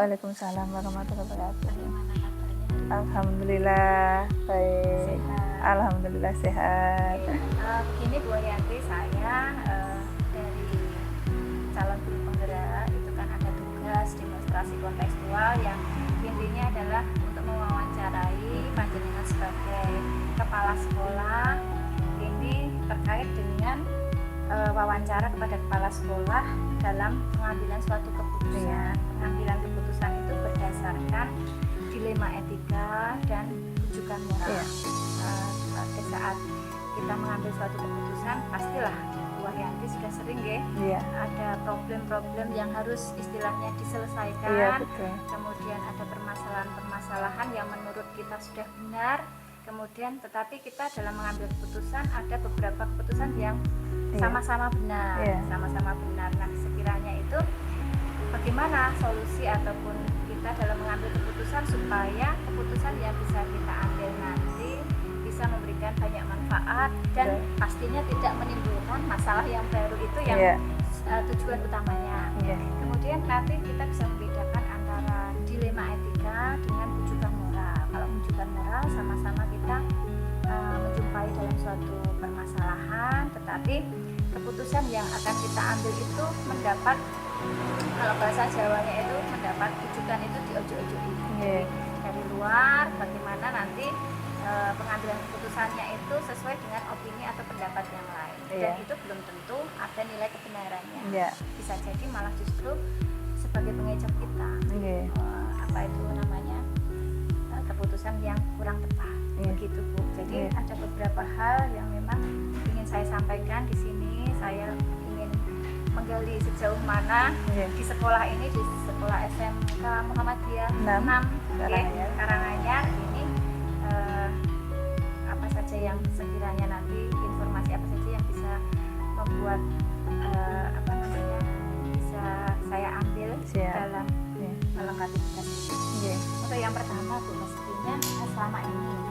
Waalaikumsalam warahmatullahi wabarakatuh. Bagaimana kabarnya? Alhamdulillah baik. Sehat. Alhamdulillah sehat. Begini Bu Yanti, saya dari calon guru penggerak itu kan ada tugas demonstrasi kontekstual yang intinya adalah untuk mewawancarai panjenengan sebagai kepala sekolah. Ini terkait dengan wawancara kepada kepala sekolah dalam pengambilan suatu keputusan. Pengambilan keputusan itu berdasarkan dilema etika dan rujukan moral. Pada saat kita mengambil suatu keputusan, pastilah Bu Yanti sudah sering ada problem-problem yang harus istilahnya diselesaikan. Iya, betul. Kemudian ada permasalahan-permasalahan yang menurut kita sudah benar. Kemudian tetapi kita dalam mengambil keputusan ada beberapa keputusan yang sama-sama benar, sama-sama benar. Nah, sekiranya itu bagaimana solusi ataupun kita dalam mengambil keputusan supaya keputusan yang bisa kita ambil nanti bisa memberikan banyak manfaat dan pastinya tidak menimbulkan masalah yang baru, itu yang tujuan utamanya. Kemudian nanti kita bisa membedakan antara dilema etika dengan rujukan moral. Kalau rujukan moral sama-sama kita menjumpai dalam suatu permasalahan, tetapi keputusan yang akan kita ambil itu mendapat, kalau bahasa Jawanya itu mendapat rujukan itu diojo-ojoin dari luar, bagaimana nanti pengambilan keputusannya itu sesuai dengan opini atau pendapat yang lain, dan itu belum tentu ada nilai kebenarannya. Bisa jadi malah justru sebagai pengecap kita, apa itu namanya, keputusan yang kurang tepat. Begitu Bu. Jadi ada beberapa hal yang memang ingin saya sampaikan di sini. Saya ingin menggali sejauh mana di sekolah ini, di sekolah SMK Muhammadiyah 6 Karanganyar ini, apa saja yang sekiranya nanti informasi apa saja yang bisa membuat bisa saya ambil dalam melengkapi tugas ini. Untuk yang pertama Bu, mestinya selama ini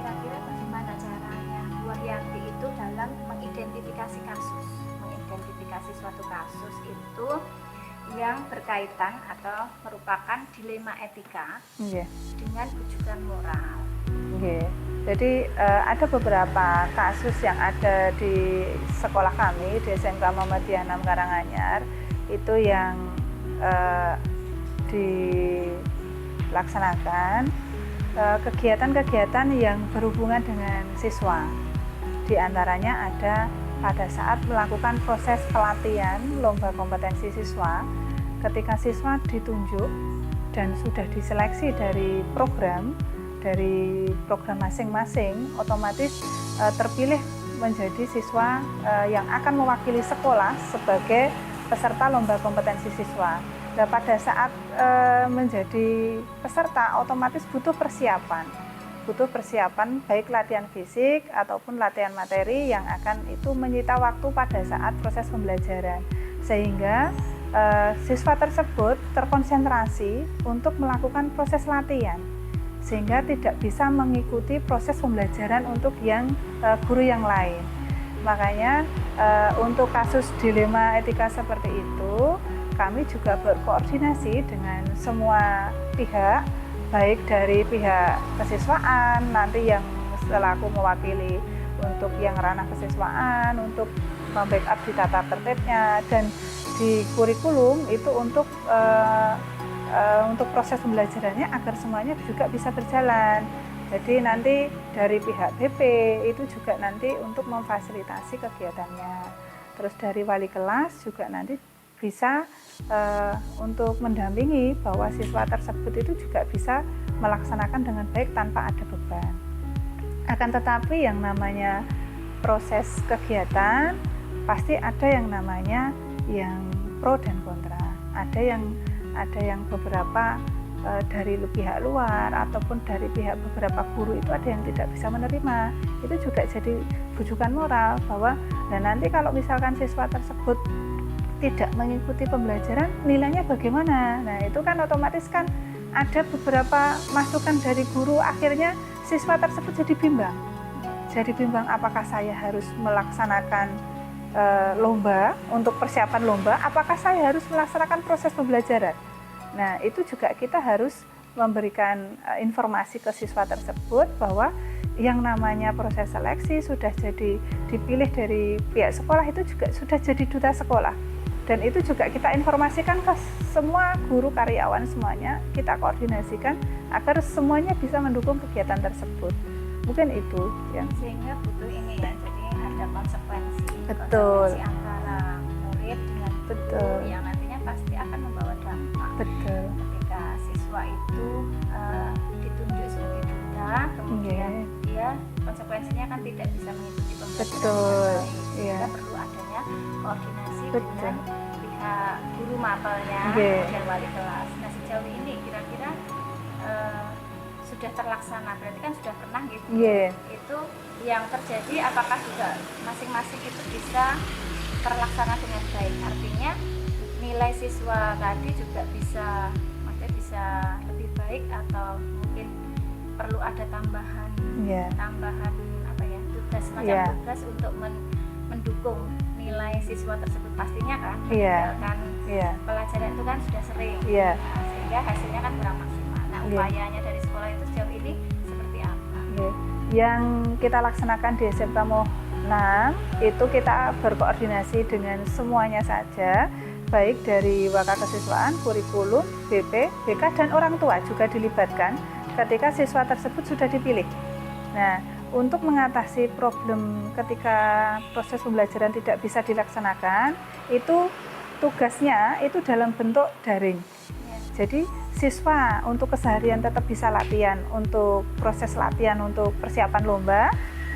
kira-kira bagaimana caranya Bu Yanti itu dalam mengidentifikasi kasus, mengidentifikasi suatu kasus itu yang berkaitan atau merupakan dilema etika dengan rujukan moral. Jadi ada beberapa kasus yang ada di sekolah kami di SMK Muhammadiyah 6 Karanganyar itu yang dilaksanakan kegiatan-kegiatan yang berhubungan dengan siswa. Di antaranya ada pada saat melakukan proses pelatihan lomba kompetensi siswa, ketika siswa ditunjuk dan sudah diseleksi dari program masing-masing, otomatis terpilih menjadi siswa yang akan mewakili sekolah sebagai peserta lomba kompetensi siswa. Nah, pada saat menjadi peserta otomatis butuh persiapan baik latihan fisik ataupun latihan materi yang akan itu menyita waktu pada saat proses pembelajaran, sehingga siswa tersebut terkonsentrasi untuk melakukan proses latihan sehingga tidak bisa mengikuti proses pembelajaran untuk yang guru yang lain. Makanya untuk kasus dilema etika seperti itu kami juga berkoordinasi dengan semua pihak, baik dari pihak kesiswaan, nanti yang selaku mewakili untuk yang ranah kesiswaan, untuk membackup di tata tertibnya, dan di kurikulum itu untuk proses pembelajarannya agar semuanya juga bisa berjalan. Jadi nanti dari pihak BP itu juga nanti untuk memfasilitasi kegiatannya. Terus dari wali kelas juga nanti bisa untuk mendampingi bahwa siswa tersebut itu juga bisa melaksanakan dengan baik tanpa ada beban. Akan tetapi yang namanya proses kegiatan pasti ada yang namanya yang pro dan kontra. Ada yang beberapa dari pihak luar ataupun dari pihak beberapa guru itu ada yang tidak bisa menerima. Itu juga jadi rujukan moral bahwa nanti kalau misalkan siswa tersebut tidak mengikuti pembelajaran, nilainya bagaimana? Nah, itu kan otomatis kan ada beberapa masukan dari guru, akhirnya siswa tersebut jadi bimbang. Jadi bimbang, apakah saya harus melaksanakan lomba untuk persiapan lomba, apakah saya harus melaksanakan proses pembelajaran? Nah, itu juga kita harus memberikan informasi ke siswa tersebut bahwa yang namanya proses seleksi sudah jadi dipilih dari pihak sekolah itu juga sudah jadi duta sekolah. Dan itu juga kita informasikan ke semua guru, karyawan semuanya, kita koordinasikan agar semuanya bisa mendukung kegiatan tersebut. Mungkin itu yang sehingga butuh ini ya, jadi ada konsekuensi. Betul. Konsekuensi antara murid dengan guru yang nantinya pasti akan membawa dampak. Betul. Ketika siswa itu ditunjuk sebagai duta, kemudian dia konsekuensinya kan tidak bisa mengikuti pembelajaran. Betul. Sehingga perlu adanya koordinasi dengan pihak guru mapelnya dan wali kelas. Nah, sejauh ini kira-kira sudah terlaksana, berarti kan sudah pernah gitu. Itu yang terjadi, apakah juga masing-masing itu bisa terlaksana dengan baik? Artinya nilai siswa tadi juga bisa, maksudnya bisa lebih baik, atau mungkin perlu ada tambahan apa ya, tugas, semacam tugas untuk mendukung nilai siswa tersebut. Pastinya kan meninggalkan pelajaran itu kan sudah sering, nah, sehingga hasilnya kan kurang maksimal. Nah, upayanya dari sekolah itu sejauh ini seperti apa? Yang kita laksanakan di SMK Moh 6 itu kita berkoordinasi dengan semuanya saja, baik dari Waka Kesiswaan, kurikulum, BP, BK, dan orang tua juga dilibatkan ketika siswa tersebut sudah dipilih. Nah, untuk mengatasi problem ketika proses pembelajaran tidak bisa dilaksanakan, itu tugasnya itu dalam bentuk daring. Jadi siswa untuk keseharian tetap bisa latihan, untuk proses latihan untuk persiapan lomba.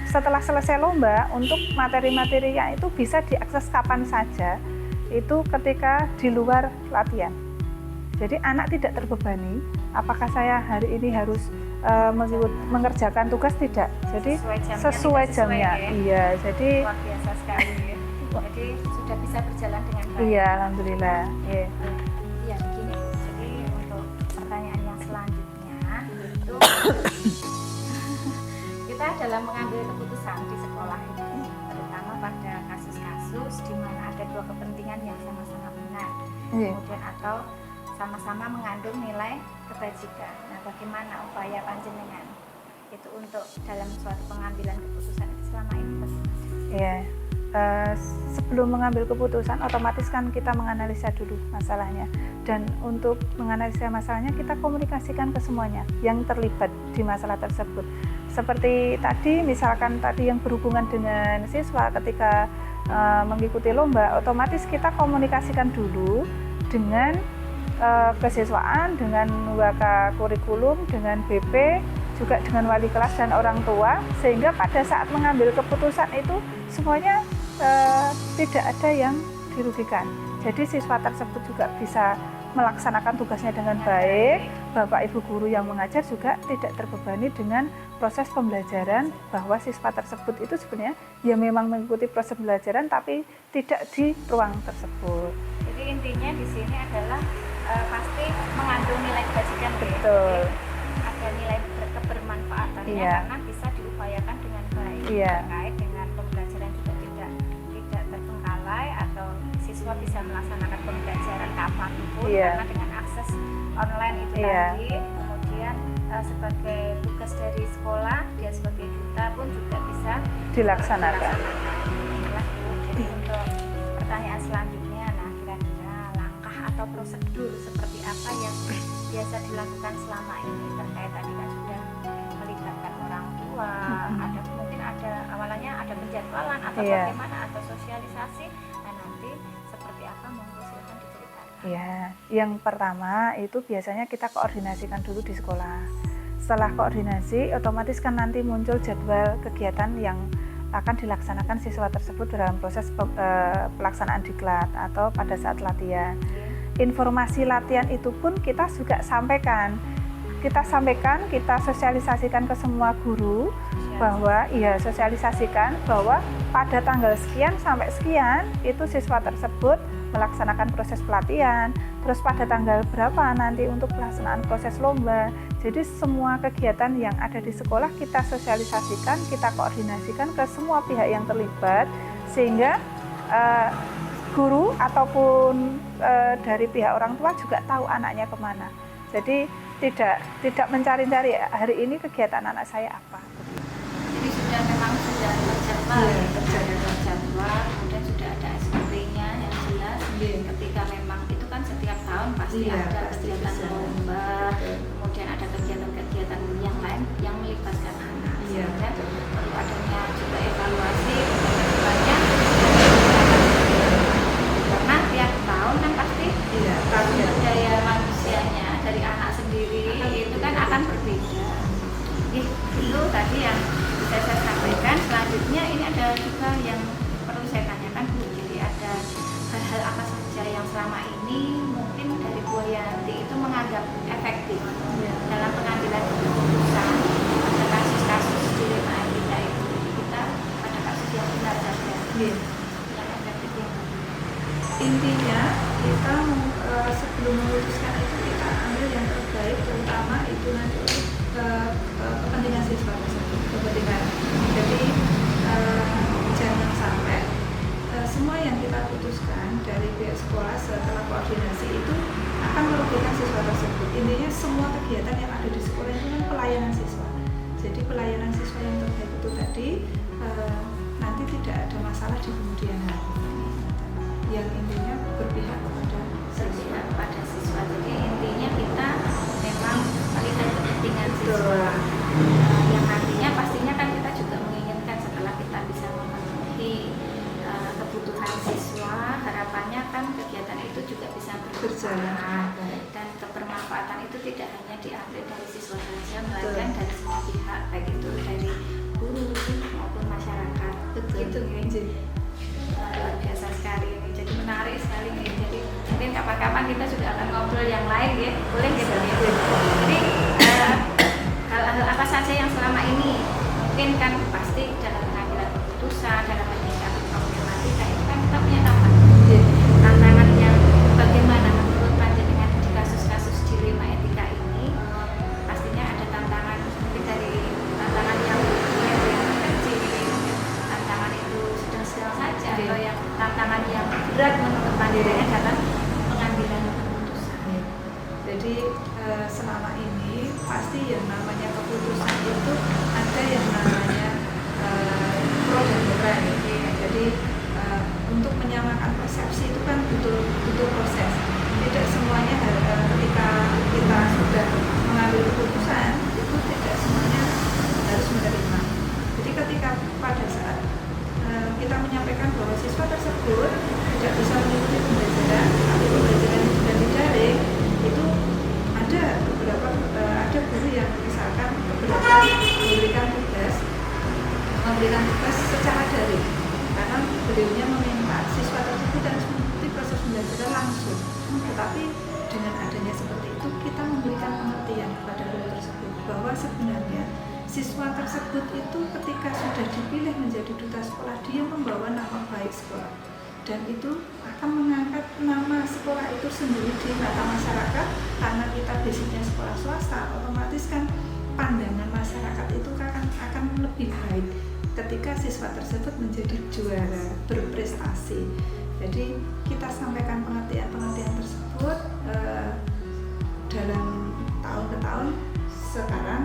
Setelah selesai lomba, untuk materi-materinya itu bisa diakses kapan saja, itu ketika di luar latihan. Jadi anak tidak terbebani, apakah saya hari ini harus mengerjakan tugas, tidak. Jadi sesuai jamnya. Iya, jadi luar biasa sekali ya. Jadi sudah bisa berjalan dengan baik. Iya, alhamdulillah. Iya, begini. Jadi untuk pertanyaan yang selanjutnya itu kita dalam mengambil keputusan di sekolah ini, terutama pada kasus-kasus di mana ada dua kepentingan yang sama-sama benar, kemudian atau sama-sama mengandung nilai kebajikan. Nah, bagaimana upaya panjenengan itu untuk dalam suatu pengambilan keputusan itu selama ini? Sebelum mengambil keputusan, otomatis kan kita menganalisa dulu masalahnya. Dan untuk menganalisa masalahnya, kita komunikasikan ke semuanya yang terlibat di masalah tersebut. Seperti tadi, misalkan tadi yang berhubungan dengan siswa ketika mengikuti lomba, otomatis kita komunikasikan dulu dengan kesiswaan, dengan Waka kurikulum, dengan BP, juga dengan wali kelas dan orang tua, sehingga pada saat mengambil keputusan itu semuanya tidak ada yang dirugikan. Jadi siswa tersebut juga bisa melaksanakan tugasnya dengan baik, Bapak Ibu guru yang mengajar juga tidak terbebani dengan proses pembelajaran, bahwa siswa tersebut itu sebenarnya ya memang mengikuti proses pembelajaran tapi tidak di ruang tersebut. Jadi intinya di sini adalah pasti mengandung nilai kebajikan. Betul. Ada nilai kebermanfaatannya karena bisa diupayakan dengan baik. Terkait dengan pembelajaran juga tidak terbengkalai, atau siswa bisa melaksanakan pembelajaran kapanpun karena dengan akses online itu tadi. Kemudian sebagai tugas dari sekolah, dia sebagai duta pun juga bisa dilaksanakan. Jadi untuk pertanyaan selanjutnya, nah kira-kira langkah atau prosedur seperti apa yang biasa dilakukan selama ini terkait tadi kan sudah melibatkan orang tua, mungkin ada awalnya ada penjadwalan atau bagaimana, atau sosialisasi. Nah, nanti seperti apa, monggo silakan diceritakan. Yang pertama itu biasanya kita koordinasikan dulu di sekolah. Setelah koordinasi, otomatis kan nanti muncul jadwal kegiatan yang akan dilaksanakan siswa tersebut dalam proses pelaksanaan diklat atau pada saat latihan. Informasi latihan itu pun kita juga sampaikan. Kita sosialisasikan ke semua guru bahwa sosialisasikan bahwa pada tanggal sekian sampai sekian itu siswa tersebut melaksanakan proses pelatihan, terus pada tanggal berapa nanti untuk pelaksanaan proses lomba. Jadi semua kegiatan yang ada di sekolah kita sosialisasikan, kita koordinasikan ke semua pihak yang terlibat, sehingga guru ataupun dari pihak orang tua juga tahu anaknya kemana. Jadi tidak mencari-cari hari ini kegiatan anak saya apa. Jadi memang sudah terjadwal, kemudian sudah ada SOP-nya yang jelas. Ketika memang itu kan setiap tahun pasti ada kegiatan lomba, kemudian ada kegiatan-kegiatan yang lain yang melibatkan anak. Sehingga perlu adanya juga evaluasi kedepannya. Karena tiap tahun kan pasti sumber daya manusianya dari anak sendiri itu kan akan berbeda. Itu tadi yang bisa saya sampaikan. Selanjutnya ini ada juga yang perlu saya tanyakan Bu. Jadi ada hal-hal apa saja yang selama ini mungkin dari Bu Yanti itu menganggap efektif dalam pengambilan keputusan pada kasus-kasus di lima kita itu. Kita pada kasus yang benar saja yang efektif yang intinya kita sebelum memutuskan itu kita ambil yang terbaik, terutama itu nanti kepentingan siswa tersebut, kepentingan. Jadi jangan sampai semua yang kita putuskan dari pihak sekolah setelah koordinasi itu akan merugikan siswa tersebut. Intinya semua kegiatan yang ada di sekolah itu kan pelayanan siswa. Jadi pelayanan siswa yang terbaik itu tadi nanti tidak ada masalah di kemudian hari. Yang intinya berpihak kepada siswa. Jadi intinya kita memang melihat kepentingan siswa. Yang nantinya pastinya kan kita juga menginginkan setelah kita bisa memenuhi kebutuhan siswa, harapannya kan kegiatan itu juga bisa berjalan dan kebermanfaatan itu tidak hanya diambil dari siswa saja, melainkan dari semua pihak, baik itu dari guru maupun masyarakat. Begitu luar biasa sekali ini. Jadi menarik sekali nih. Jadi mungkin kapan-kapan kita sudah akan ngobrol yang lain ya, boleh gitu ya. Jadi hal-hal apa saja yang selama ini mungkin kan pasti dalam pengambilan keputusan, dalam menyikapi problematika itu kan kita punya tantangan yang bagaimana menurut panjenengan di kasus-kasus dilema etika ini. Pastinya ada tantangan mungkin dari tantangan yang kecil, tantangan itu sedang-sedang saja atau yang tantangan yang berat menurut panjenengan dalam pengambilan keputusan. Jadi selama ini pasti yang namanya keputusan itu ada yang namanya pro dan kontra. Jadi untuk menyamakan persepsi itu kan butuh proses. Tidak semuanya ketika kita sudah mengambil keputusan itu tidak semuanya harus menerima. Jadi ketika pada saat kita menyampaikan bahwa siswa tersebut tidak bisa mengikuti pembelajaran, tapi pembelajaran yang sudah didaring, itu ada guru yang misalkan keberatan memberikan tugas secara daring, karena beliaunya meminta siswa tersebut harus mengikuti proses pembelajaran langsung. Tetapi dengan adanya seperti itu, kita memberikan pengertian kepada guru tersebut bahwa sebenarnya siswa tersebut itu ketika sudah dipilih menjadi duta sekolah, dia membawa nama baik sekolah, dan itu akan mengangkat nama sekolah itu sendiri di mata masyarakat. Karena kita basicnya sekolah swasta, otomatis kan pandangan masyarakat itu akan lebih baik ketika siswa tersebut menjadi juara, berprestasi. Jadi kita sampaikan pengertian tersebut dalam tahun ke tahun. Sekarang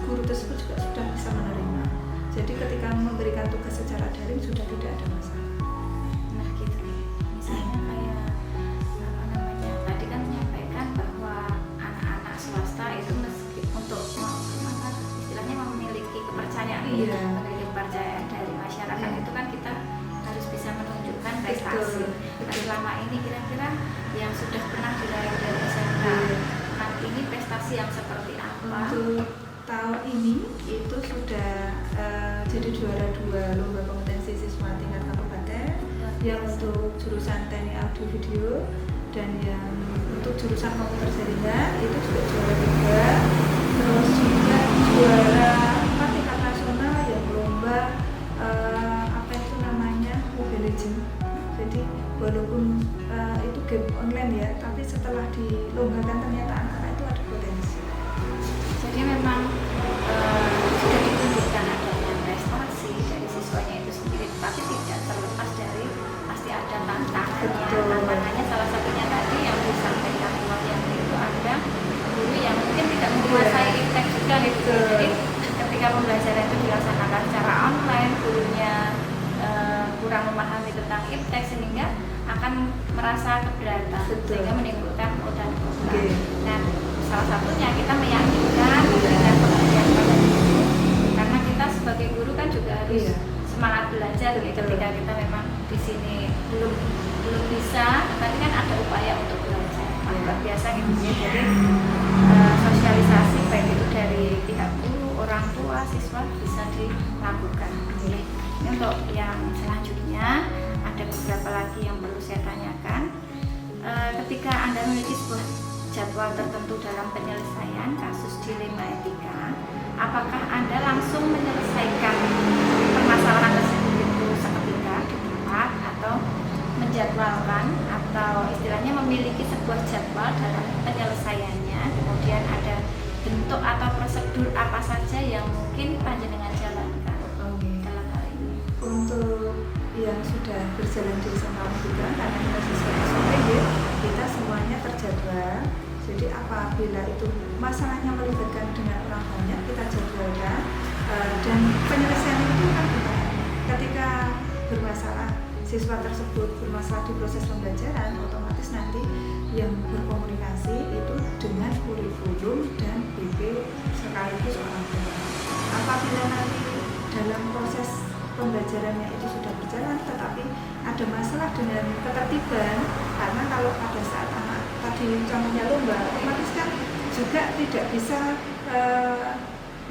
guru tersebut juga sudah bisa menerima. Jadi ketika memberikan tugas secara daring sudah tidak ada masalah. Nah gitu nih, misalnya kayak tadi kan menyampaikan bahwa anak-anak swasta itu meski untuk istilahnya memiliki kepercayaan, memiliki kepercayaan dari masyarakat itu kan kita harus bisa menunjukkan prestasi. Nah, selama ini kira-kira yang sudah pernah diraih dari SMK nanti ini prestasi yang seperti apa? Untuk tahun ini itu sudah jadi juara 2 lomba kompetensi siswa tingkat kabupaten, yang untuk jurusan teknik audio video, dan yang untuk jurusan komputer jaringan itu juga juara 3. Terus juga juara 4 tingkat nasional yang lomba apa itu namanya Mobile Legends. Jadi walaupun itu game online ya, tapi setelah dilombakan ternyata anak-anak itu ada potensi. Jadi memang sudah ditunjukkan adanya prestasi dari siswanya itu sendiri, tapi tidak terlepas dari pasti ada tantangan Betul. Tantangannya salah satunya tadi yang disampaikan yang itu ada guru yang mungkin tidak menguasai iptek juga gitu. Jadi ketika pembelajaran itu dilaksanakan secara online, gurunya kurang memahami tentang iptek sehingga akan merasa keberatan, sehingga menimbulkan pro dan kontra. Nah, salah satunya kita meyakinkan memberikan pengertian pada guru, karena kita sebagai guru kan juga harus semangat belajar gitu. Ketika kita memang di sini belum bisa, tapi kan ada upaya untuk belajar. Luar biasa gitu ya. Jadi sosialisasi baik itu dari pihak guru, orang tua, siswa bisa dilakukan. Ini untuk yang selanjutnya ada beberapa lagi yang perlu saya tanyakan. Ketika Anda memiliki sebuah jadwal tertentu dalam penyelesaian kasus dilema etika, apakah Anda langsung menyelesaikan permasalahan tersebut itu seketika di tempat, atau menjadwalkan, atau istilahnya memiliki sebuah jadwal dalam penyelesaiannya, kemudian ada bentuk atau prosedur apa saja yang mungkin panjenengan jalankan dalam hal ini? Untuk yang sudah berjalan di SMA 3, karena kita siswa SMP, kita semuanya terjadwal. Jadi apabila itu masalahnya melibatkan dengan orang banyak, kita jadwalkan, dan penyelesaian itu kan ketika bermasalah, siswa tersebut bermasalah di proses pembelajaran, otomatis nanti yang berkomunikasi itu dengan kurikulum dan BP sekaligus orang tua. Apabila nanti dalam proses pembelajarannya itu sudah berjalan, tetapi ada masalah dengan ketertiban, karena kalau pada saat anak tadi contohnya lomba, otomatis kan juga tidak bisa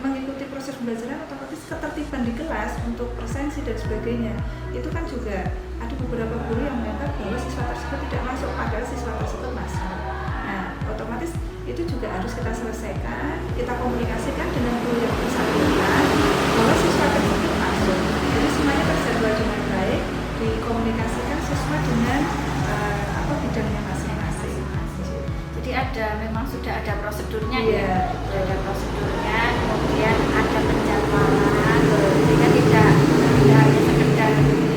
mengikuti proses pembelajaran, otomatis ketertiban di kelas untuk presensi dan sebagainya, itu kan juga ada beberapa guru yang menganggap bahwa siswa tersebut tidak masuk, padahal siswa tersebut masuk. Nah, otomatis itu juga harus kita selesaikan, kita komunikasikan dengan guru yang bersangkutan bahwa siswa tersebut masuk. Jadi semuanya terjadwal dengan baik, dikomunikasikan sesuai dengan bidangnya masing-masing. Jadi memang sudah ada prosedurnya ya, ada prosedurnya, kemudian ada penjadwalan, sehingga tidak hanya sekedar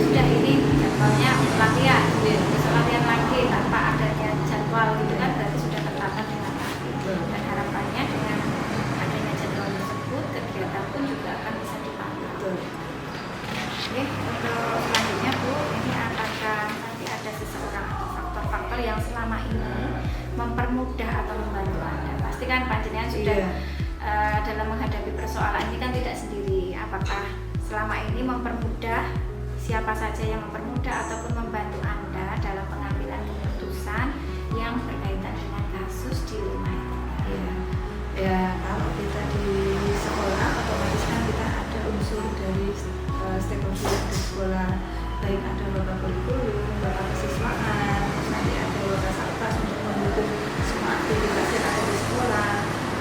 sudah ini jadwalnya latihan, besok latihan lagi tanpa adanya jadwal gitu kan, berarti sudah tertata dengan rapi. Dan harapannya dengan adanya jadwal tersebut, kegiatan pun juga akan bisa dipantau. Oke, untuk selanjutnya Bu, ini apakah nanti ada seseorang atau faktor-faktor yang selama ini mempermudah atau membantu Anda? Pasti kan panjenengan sudah dalam menghadapi persoalan ini kan tidak sendiri. Apakah selama ini mempermudah, siapa saja yang mempermudah ataupun membantu Anda dalam pengambilan keputusan yang berkaitan dengan kasus dilema etika? Ya, kalau kita di sekolah, otomatis kan kita ada unsur dari stakeholder di sekolah, baik ada bapak kurikulum, bapak kesiswaan, terus nanti ada bapak satgas untuk mendukung semua aktivitas yang ada di sekolah,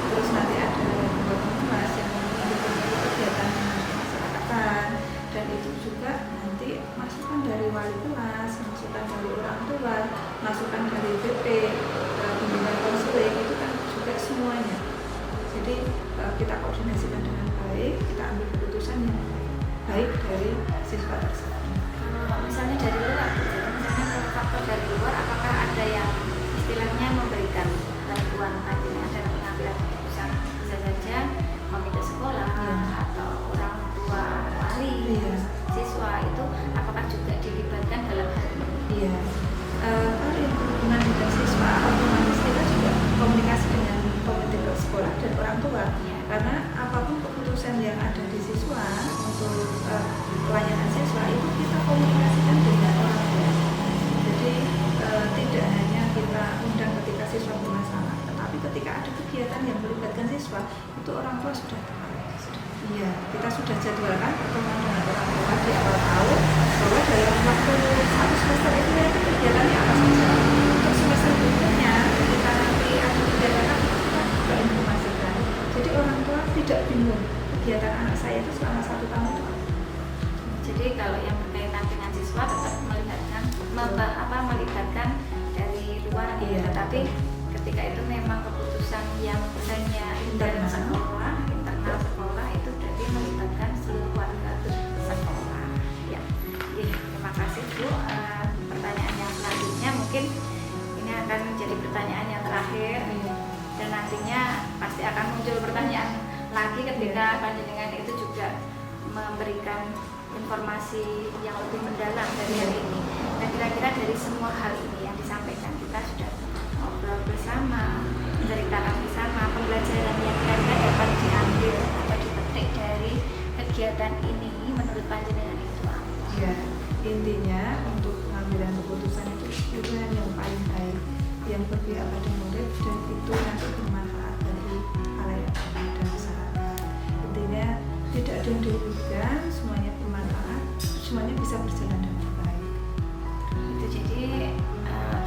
terus nanti ada bapak humas yang mendukung kegiatan masyarakatan, dan itu juga nanti masukan dari wali kelas, masukan dari orang tua, masukan dari BP, bimbingan konseling, itu kan juga semuanya. Jadi kita koordinasikan dengan baik, kita ambil keputusan yang baik dari siswa tersebut. Misalnya dari luar, misalnya faktor dari luar, apakah ada yang istilahnya memberikan bantuan panjenengan dalam pengambilan keputusan? Bisa saja komite sekolah atau orang tua wali, siswa, itu apakah juga dilibatkan dalam hal ini? Iya. Kalau yang berhubungan dengan siswa, otomatis kita juga komunikasi dengan komite sekolah dan orang tua, karena apapun keputusan yang ada di siswa untuk pelayanan siswa itu kita komunikasikan dengan orang tua. Jadi tidak hanya kita undang ketika siswa bermasalah, tetapi ketika ada kegiatan yang melibatkan siswa, itu orang tua sudah tahu. Iya, kita sudah jadwalkan pertemuan dengan orang tua di awal tahun bahwa dalam waktu satu semester itu nanti kegiatannya apa saja. Untuk semester berikutnya kita nanti ada kegiatan apa, kita informasikan. Jadi orang tua tidak bingung kegiatan anak saya itu selama 1 tahun itu. Jadi kalau yang berkaitan dengan siswa tetap melibatkan dari luar, tetapi ketika itu memang keputusan yang hanya internal sekolah itu berarti melibatkan seluruh warga sekolah. Ya, terima kasih Bu. Pertanyaan yang selanjutnya pertanyaan yang terakhir, dan nantinya pasti akan muncul pertanyaan lagi ketika panjenengan itu juga memberikan informasi yang lebih mendalam dari hari ini. Dan kira-kira dari semua hal ini yang disampaikan, kita sudah ngobrol bersama, menceritakan bersama, pembelajaran yang kira-kira dapat diambil atau dipetik dari kegiatan ini menurut panjenengan itu apa? Ya, intinya untuk pengambilan keputusan itu pilihan yang paling baik yang berpihak pada murid dan itu nanti bermanfaat bagi khalayak dan masyarakat. Intinya tidak ada yang dirugikan, semuanya bermanfaat, semuanya bisa berjalan dengan baik. Itu jadi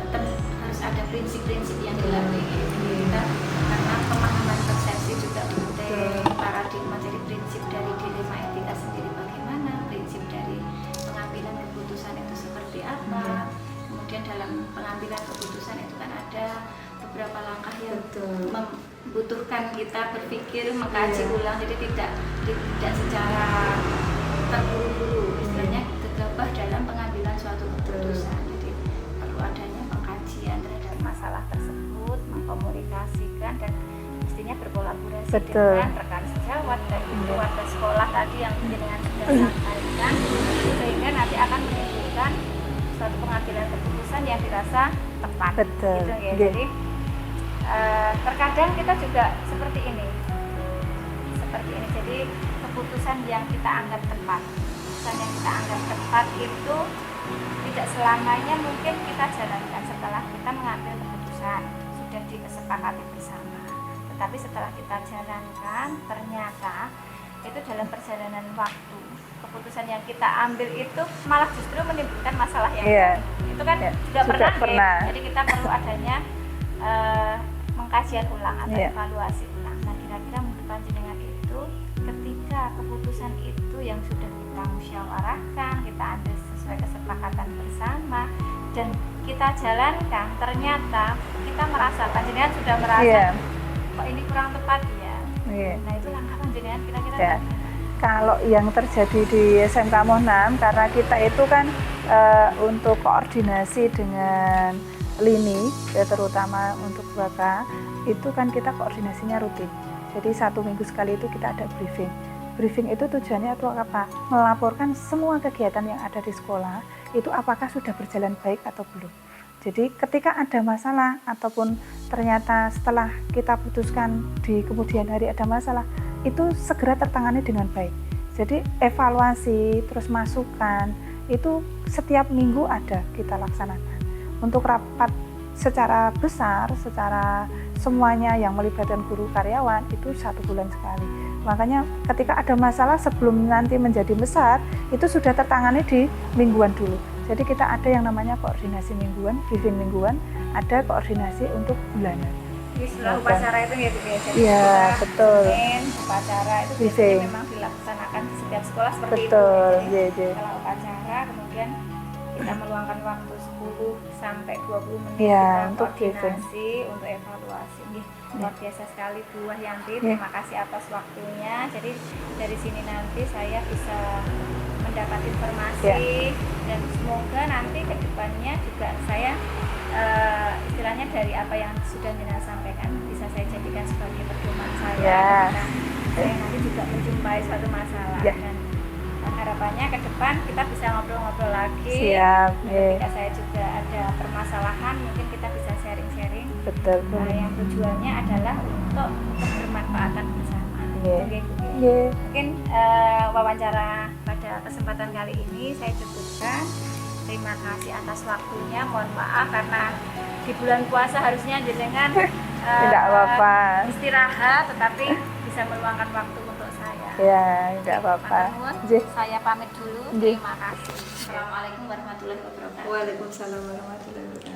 tetap harus ada prinsip-prinsip yang dilalui kita, karena pemahaman persepsi juga penting, paradigma jadi prinsip dari dilema etika sendiri bagaimana, prinsip dari pengambilan keputusan itu seperti apa. Kemudian dalam pengambilan keputusan itu kan ada beberapa langkah yang membutuhkan kita berpikir, mengkaji ulang, jadi tidak secara terburu-buru, istilahnya gegabah dalam pengambilan suatu keputusan. Jadi perlu adanya pengkajian terhadap masalah tersebut, mengkomunikasikan dan mestinya berkolaborasi dengan rekan sejawat dan keluarga sekolah tadi yang dengan sudah sampaikan, sehingga nanti akan menimbulkan suatu pengambilan keputusan yang dirasa tepat. Gitu, ya. Jadi terkadang kita juga seperti ini. Jadi keputusan yang kita anggap tepat, itu tidak selamanya mungkin kita jalankan setelah kita mengambil keputusan sudah disepakati bersama. Tetapi setelah kita jalankan, ternyata itu dalam perjalanan waktu, keputusan yang kita ambil itu malah justru menimbulkan masalah yang itu kan juga pernah. Jadi kita perlu adanya mengkajian ulang atau evaluasi ulang. Nah, kira-kira menurut panjenengan itu ketika keputusan itu yang sudah kita musyawarahkan, kita ambil sesuai kesepakatan bersama dan kita jalankan, ternyata kita merasa, panjenengan sudah merasa kok ini kurang tepat ya. Nah, itu langkah panjenengan kira-kira kalau yang terjadi di SMK Mohnam, karena kita itu kan untuk koordinasi dengan lini, terutama untuk 2K, itu kan kita koordinasinya rutin. Jadi 1 minggu sekali itu kita ada briefing. Briefing itu tujuannya itu apa? Melaporkan semua kegiatan yang ada di sekolah, itu apakah sudah berjalan baik atau belum. Jadi ketika ada masalah ataupun ternyata setelah kita putuskan di kemudian hari ada masalah, itu segera tertangani dengan baik. Jadi evaluasi terus masukan itu setiap minggu ada kita laksanakan. Untuk rapat secara besar, secara semuanya yang melibatkan guru karyawan itu 1 bulan sekali. Makanya ketika ada masalah sebelum nanti menjadi besar itu sudah tertangani di mingguan dulu. Jadi kita ada yang namanya koordinasi mingguan, briefing mingguan, ada koordinasi untuk bulanan. Jadi setelah upacara itu ya Bu ya? Iya, betul. Upacara itu biasanya memang dilaksanakan di setiap sekolah seperti itu. Jadi kalau upacara kemudian kita meluangkan waktu 10 sampai 20 menit untuk koordinasi, untuk evaluasi. Luar biasa sekali Bu Wahyanti, terima kasih atas waktunya. Jadi dari sini nanti saya bisa mendapat informasi dan semoga nanti ke depannya juga saya istilahnya dari apa yang sudah Nina sampaikan bisa saya jadikan sebagai pedoman saya ketika saya nanti juga menjumpai suatu masalah dan harapannya ke depan kita bisa ngobrol-ngobrol lagi. Ketika saya juga ada permasalahan mungkin kita bisa sharing-sharing. Yang tujuannya adalah untuk kebermanfaatan bersama. Mungkin wawancara pada kesempatan kali ini saya cukupkan. Terima kasih atas waktunya. Mohon maaf karena di bulan puasa harusnya jenengan tidak apa-apa istirahat, tetapi bisa meluangkan waktu untuk saya. Tidak apa-apa. Saya pamit dulu. Terima kasih. Assalamualaikum warahmatullahi wabarakatuh. Waalaikumsalam warahmatullahi wabarakatuh.